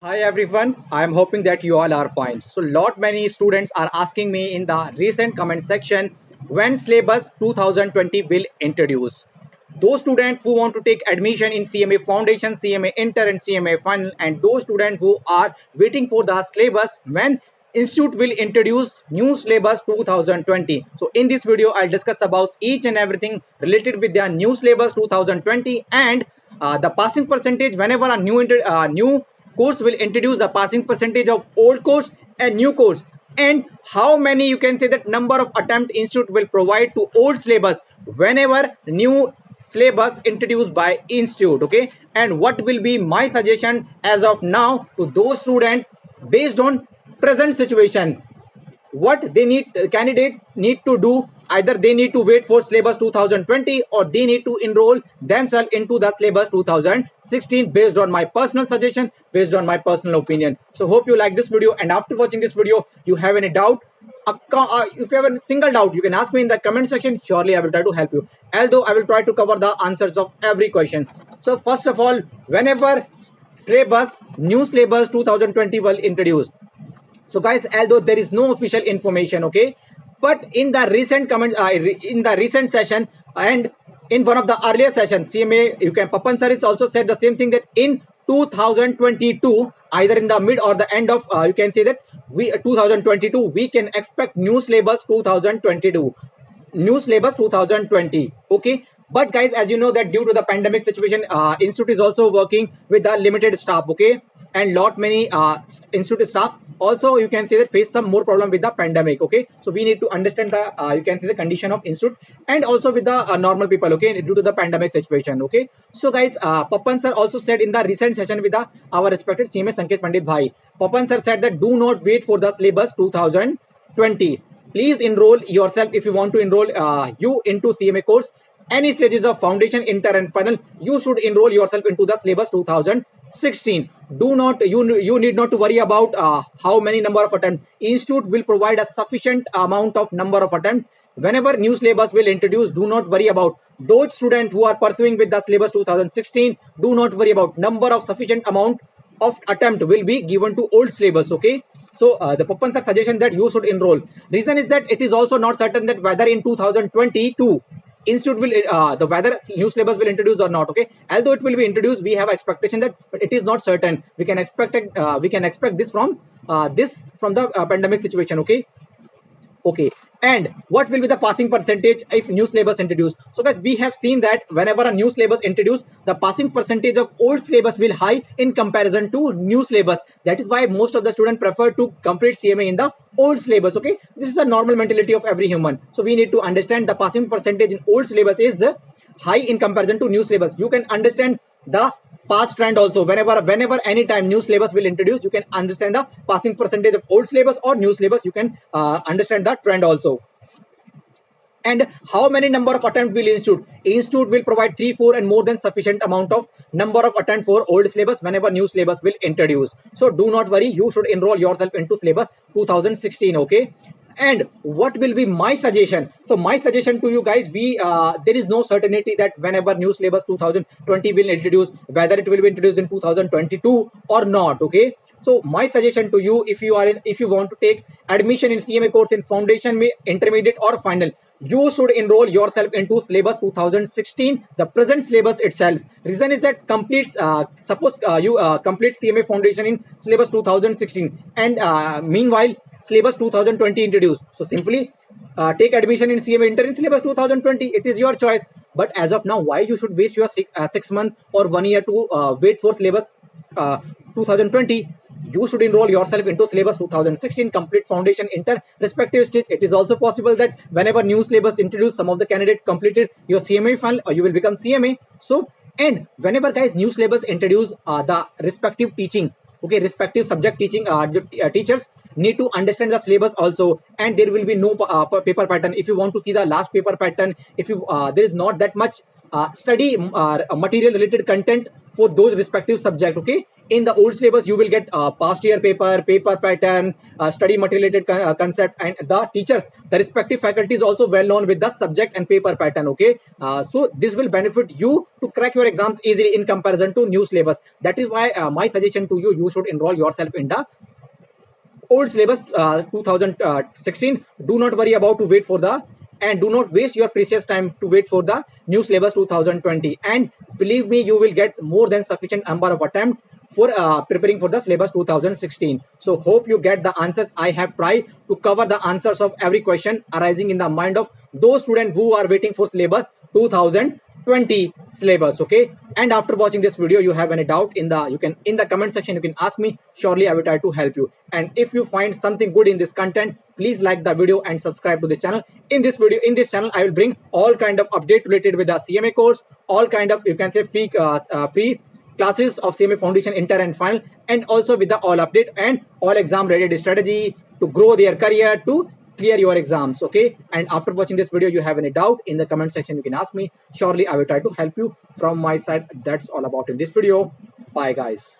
Hi everyone, I am hoping that you all are fine. So lot many students are asking me in the recent comment section when syllabus 2020 will introduce. Those students who want to take admission in CMA Foundation, CMA Inter and CMA Final, and those students who are waiting for the syllabus when institute will introduce new syllabus 2020. So in this video I'll discuss about each and everything related with their new syllabus 2020 and the passing percentage whenever a new course will introduce the passing percentage of old course and new course, and how many you can say that number of attempt institute will provide to old syllabus whenever new syllabus introduced by institute. Okay, and what will be my suggestion as of now to those students based on present situation, what they need candidate need to do, either they need to wait for syllabus 2020 or they need to enroll themselves into the syllabus 2016 based on my personal suggestion, based on my personal opinion. So hope you like this video, and after watching this video you have any doubt, if you have a single doubt you can ask me in the comment section. Surely I will try to help you, although I will try to cover the answers of every question. So first of all, whenever new syllabus 2020 will introduce, so guys, although there is no official information, okay, but in the recent comment, in the recent session and in one of the earlier sessions, CMA, you can Papan sir is also said the same thing, that in 2022, either in the mid or the end of, you can say that we 2022, we can expect new syllabus 2022, new syllabus 2020. Okay, but guys, as you know that due to the pandemic situation, institute is also working with the limited staff. Okay, and lot many institute staff also, you can say that, face some more problem with the pandemic. Okay, so we need to understand the you can say the condition of institute and also with the normal people, okay, due to the pandemic situation. Okay, so guys, Papan sir also said in the recent session with the our respected CMA Sanket Pandit bhai, Papan sir said that do not wait for the syllabus 2020. Please enroll yourself if you want to enroll you into CMA course, any stages of foundation, inter and final, you should enroll yourself into the syllabus 2016. Do not, you need not to worry about how many number of attempts. Institute will provide a sufficient amount of number of attempts whenever new syllabus will introduce. Do not worry about those students who are pursuing with the syllabus 2016. Do not worry about number of sufficient amount of attempt will be given to old syllabus. Okay, so the Papan sir suggestion that you should enroll. Reason is that it is also not certain that whether in 2022 institute will the whether new syllabus will introduce or not. Okay, although it will be introduced, we have expectation that, but it is not certain. We can expect this from the pandemic situation. Okay, okay, and what will be the passing percentage if new syllabus introduced? So guys, we have seen that whenever a new syllabus introduced, the passing percentage of old syllabus will high in comparison to new syllabus. That is why most of the students prefer to complete CMA in the old syllabus. Okay, this is the normal mentality of every human. So we need to understand the passing percentage in old syllabus is high in comparison to new syllabus. You can understand the past trend also. Whenever anytime new syllabus will introduce, you can understand the passing percentage of old syllabus or new syllabus. You can understand the trend also. And how many number of attempt will institute will provide 3, 4 and more than sufficient amount of number of attempt for old syllabus whenever new syllabus will introduce. So do not worry, you should enroll yourself into syllabus 2016. Okay, and what will be my suggestion? So my suggestion to you guys, we there is no certainty that whenever new syllabus 2020 will introduce, whether it will be introduced in 2022 or not. Okay, so my suggestion to you, if you want to take admission in CMA course in foundation, intermediate or final, you should enroll yourself into syllabus 2016, the present syllabus itself. Reason is that suppose you complete CMA foundation in syllabus 2016 and meanwhile syllabus 2020 introduced, so simply take admission in CMA inter in syllabus 2020. It is your choice, but as of now, why you should waste your 6 months or 1 year to wait for syllabus 2020? You should enroll yourself into syllabus 2016, complete foundation, inter, respective stage. It is also possible that whenever new syllabus introduced, some of the candidates completed your CMA file, or you will become CMA. So, and whenever guys new syllabus introduce, the respective teaching, okay, respective subject teaching teachers need to understand the syllabus also, and there will be no paper pattern. If you want to see the last paper pattern, if you there is not that much study material related content for those respective subject. Okay, in the old syllabus you will get past year paper pattern, study material related concept, and the teachers, the respective faculty is also well known with the subject and paper pattern. Okay, so this will benefit you to crack your exams easily in comparison to new syllabus. That is why my suggestion to you, you should enroll yourself in the old syllabus 2016. Do not worry about to wait for the, and do not waste your precious time to wait for the new syllabus 2020. And believe me, you will get more than sufficient number of attempt for preparing for the syllabus 2016. So hope you get the answers. I have tried to cover the answers of every question arising in the mind of those students who are waiting for syllabus 2020 syllabus. Okay, and after watching this video you have any doubt, in the, you can, in the comment section you can ask me. Surely I will try to help you. And if you find something good in this content, please like the video and subscribe to this channel. In this video, in this channel I will bring all kind of update related with the CMA course, all kind of, you can say, free classes of CMA Foundation, Inter and Final, and also with the all update and all exam related strategy to grow their career, to clear your exams. Okay, and after watching this video you have any doubt, in the comment section you can ask me. Surely I will try to help you from my side. That's all about in this video. Bye guys.